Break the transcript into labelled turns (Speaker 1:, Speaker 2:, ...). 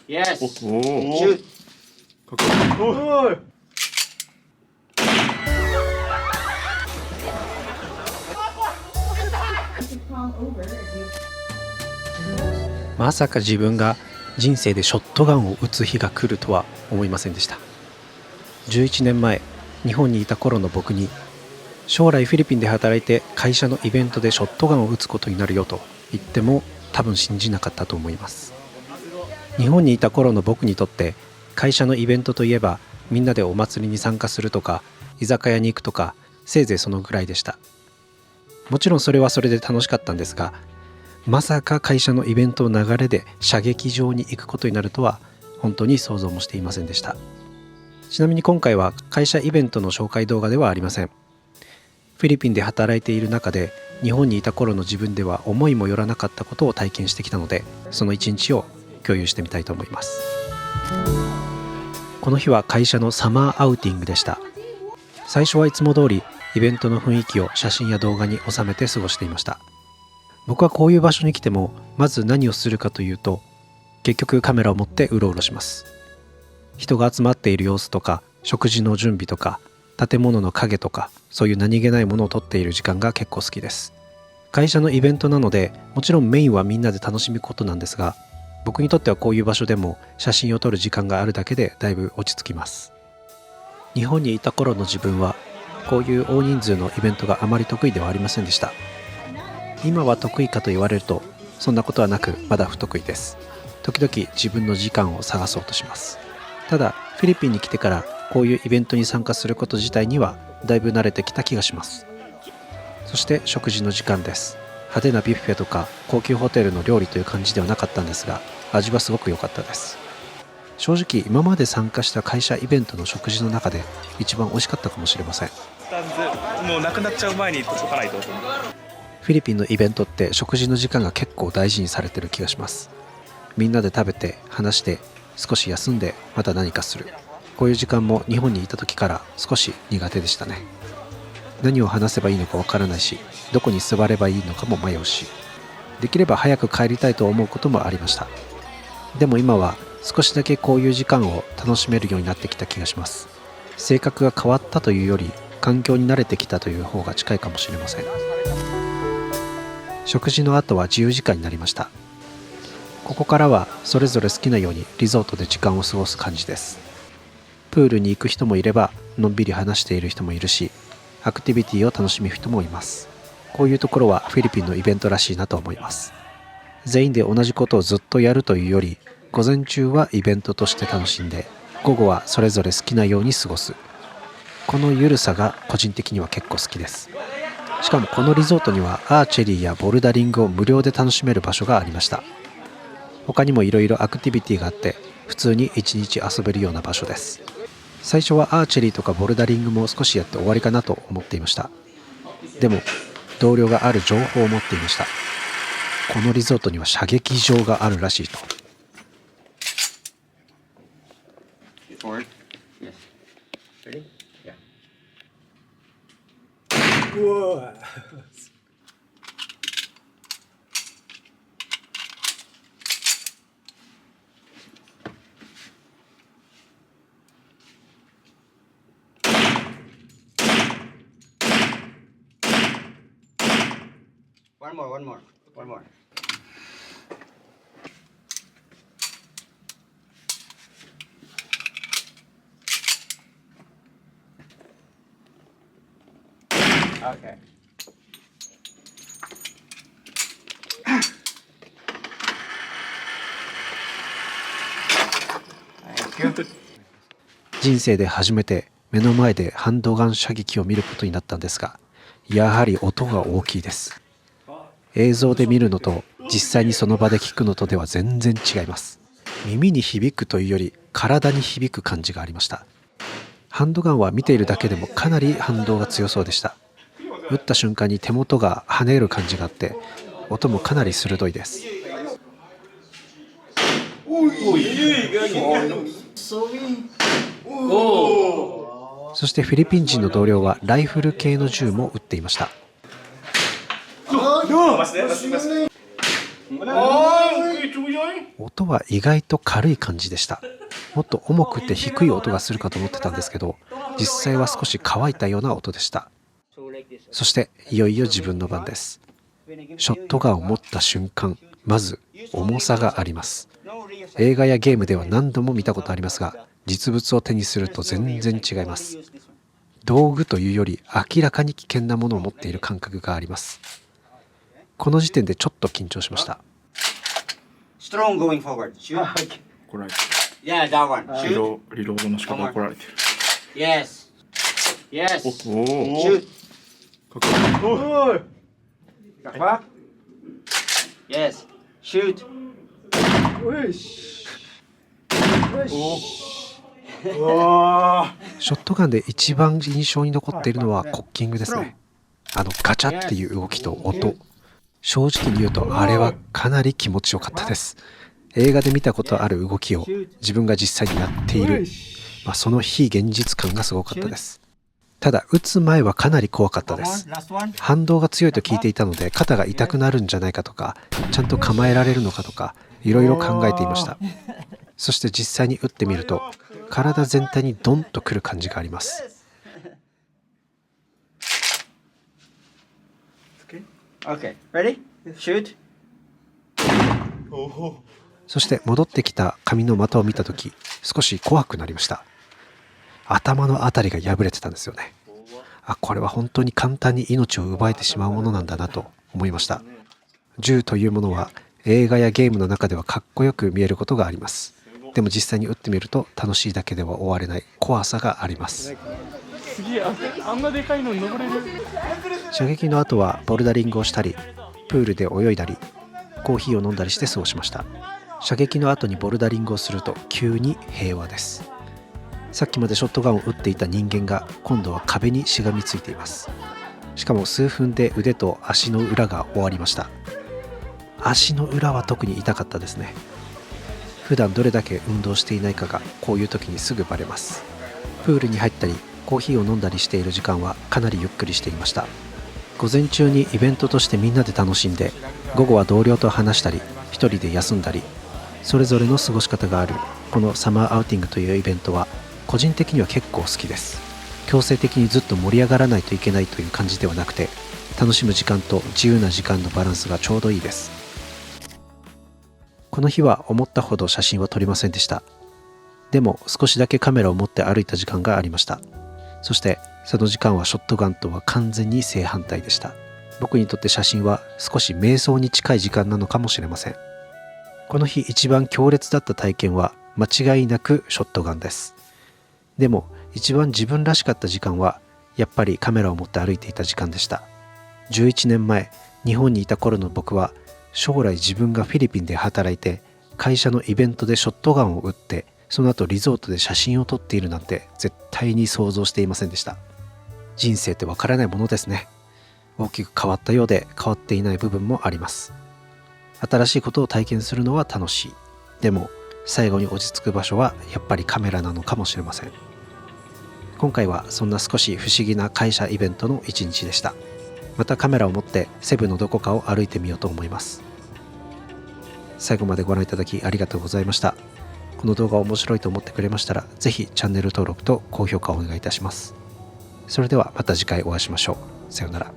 Speaker 1: Yes.
Speaker 2: おお
Speaker 1: Shoot.
Speaker 2: かっこいい。
Speaker 1: おい。
Speaker 3: まさか自分が人生でショットガンを撃つ日が来るとは思いませんでした。11年前、日本にいた頃の僕に、将来フィリピンで働いて会社のイベントでショットガンを撃つことになるよと言っても多分信じなかったと思います。日本にいた頃の僕にとって会社のイベントといえばみんなでお祭りに参加するとか居酒屋に行くとかせいぜいそのぐらいでした。もちろんそれはそれで楽しかったんですが、まさか会社のイベントの流れで射撃場に行くことになるとは本当に想像もしていませんでした。ちなみに今回は会社イベントの紹介動画ではありません。フィリピンで働いている中で日本にいた頃の自分では思いもよらなかったことを体験してきたので、その一日を共有してみたいと思います。この日は会社のサマーアウティングでした。最初はいつも通りイベントの雰囲気を写真や動画に収めて過ごしていました。僕はこういう場所に来てもまず何をするかというと、結局カメラを持ってうろうろします。人が集まっている様子とか食事の準備とか建物の影とか、そういう何気ないものを撮っている時間が結構好きです。会社のイベントなのでもちろんメインはみんなで楽しむことなんですが、僕にとってはこういう場所でも写真を撮る時間があるだけでだいぶ落ち着きます。日本にいた頃の自分はこういう大人数のイベントがあまり得意ではありませんでした。今は得意かと言われるとそんなことはなく、まだ不得意です。時々自分の時間を探そうとします。ただフィリピンに来てからこういうイベントに参加すること自体にはだいぶ慣れてきた気がします。そして食事の時間です。派手なビュッフェとか高級ホテルの料理という感じではなかったんですが、味はすごく良かったです。正直今まで参加した会社イベントの食事の中で一番美味しかったかもしれません。
Speaker 2: もうなくなっちゃう前に解かないと。
Speaker 3: フィリピンのイベントって食事の時間が結構大事にされてる気がします。みんなで食べて話して少し休んでまた何かする、こういう時間も日本にいた時から少し苦手でしたね。何を話せばいいのかわからないし、どこに座ればいいのかも迷うし、できれば早く帰りたいと思うこともありました。でも今は少しだけこういう時間を楽しめるようになってきた気がします。性格が変わったというより環境に慣れてきたという方が近いかもしれません。食事の後は自由時間になりました。ここからはそれぞれ好きなようにリゾートで時間を過ごす感じです。プールに行く人もいればのんびり話している人もいるし、アクティビティを楽しむ人もいます。こういうところはフィリピンのイベントらしいなと思います。全員で同じことをずっとやるというより、午前中はイベントとして楽しんで、午後はそれぞれ好きなように過ごす。このゆるさが個人的には結構好きです。しかもこのリゾートにはアーチェリーやボルダリングを無料で楽しめる場所がありました。他にもいろいろアクティビティがあって、普通に一日遊べるような場所です。最初はアーチェリーとかボルダリングも少しやって終わりかなと思っていました。でも同僚がある情報を持っていました。このリゾートには射撃場があるらしいと。
Speaker 1: Forward. Yes. Ready? Yeah. One more, one more, one more. Okay. Thank you.
Speaker 3: 人生で初めて目の前でハンドガン射撃を見ることになったんですが、やはり音が大きいです。映像で見るのと実際にその場で聞くのとでは全然違います。耳に響くというより体に響く感じがありました。ハンドガンは見ているだけでもかなり反動が強そうでした。撃った瞬間に手元が跳ねる感じがあって、音もかなり鋭いです。そしてフィリピン人の同僚はライフル系の銃も撃っていました。音は意外と軽い感じでした。もっと重くて低い音がするかと思ってたんですけど、実際は少し乾いたような音でした。そしていよいよ自分の番です。ショットガンを持った瞬間、まず重さがあります。映画やゲームでは何度も見たことありますが、実物を手にすると全然違います。道具というより明らかに危険なものを持っている感覚があります。この時点でちょっと緊張しました。
Speaker 1: Strong going forward. Shoot.
Speaker 2: 怒られて
Speaker 1: Yeah, that one.
Speaker 2: る。
Speaker 1: Shoot.
Speaker 2: リロードの仕方怒られてる。
Speaker 1: Yes. Yes.
Speaker 2: おお。
Speaker 1: Shoot.
Speaker 2: かっこいい。
Speaker 1: Back back. Yes. Shoot.
Speaker 3: ショットガンで一番印象に残っているのはコッキングですね。ガチャっていう動きと音。正直に言うとあれはかなり気持ちよかったです。映画で見たことある動きを自分が実際にやっている、その非現実感がすごかったです。ただ撃つ前はかなり怖かったです。
Speaker 1: Last one.
Speaker 3: 反動が強いと聞いていたので肩が痛くなるんじゃないかとか、ちゃんと構えられるのかとかいろいろ考えていました。そして実際に撃ってみると体全体にドンとくる感じがあります。
Speaker 1: Okay. Ready? Shoot.
Speaker 3: そして戻ってきた紙の的を見たとき、少し怖くなりました。頭のあたりが破れてたんですよね。これは本当に簡単に命を奪えてしまうものなんだなと思いました。銃というものは映画やゲームの中ではかっこよく見えることがあります。でも実際に撃ってみると楽しいだけでは終われない怖さがあります。
Speaker 2: すげえ、あんなでかいのに登れる。
Speaker 3: 射撃の後はボルダリングをしたり、プールで泳いだり、コーヒーを飲んだりして過ごしました。射撃の後にボルダリングをすると急に平和です。さっきまでショットガンを撃っていた人間が今度は壁にしがみついています。しかも数分で腕と足の裏が終わりました。足の裏は特に痛かったですね。普段どれだけ運動していないかがこういう時にすぐバレます。プールに入ったりコーヒーを飲んだりしている時間はかなりゆっくりしていました。午前中にイベントとしてみんなで楽しんで、午後は同僚と話したり一人で休んだり、それぞれの過ごし方があるこのサマーアウティングというイベントは個人的には結構好きです。強制的にずっと盛り上がらないといけないという感じではなくて、楽しむ時間と自由な時間のバランスがちょうどいいです。この日は思ったほど写真は撮りませんでした。でも少しだけカメラを持って歩いた時間がありました。そしてその時間はショットガンとは完全に正反対でした。僕にとって写真は少し瞑想に近い時間なのかもしれません。この日一番強烈だった体験は間違いなくショットガンです。でも一番自分らしかった時間はやっぱりカメラを持って歩いていた時間でした。11年前日本にいた頃の僕は将来自分がフィリピンで働いて会社のイベントでショットガンを撃ってその後リゾートで写真を撮っているなんて絶対に想像していませんでした。人生ってわからないものですね。大きく変わったようで変わっていない部分もあります。新しいことを体験するのは楽しい。でも最後に落ち着く場所はやっぱりカメラなのかもしれません。今回はそんな少し不思議な会社イベントの一日でした。またカメラを持ってセブのどこかを歩いてみようと思います。最後までご覧いただきありがとうございました。この動画を面白いと思ってくれましたら、ぜひチャンネル登録と高評価をお願いいたします。それではまた次回お会いしましょう。さようなら。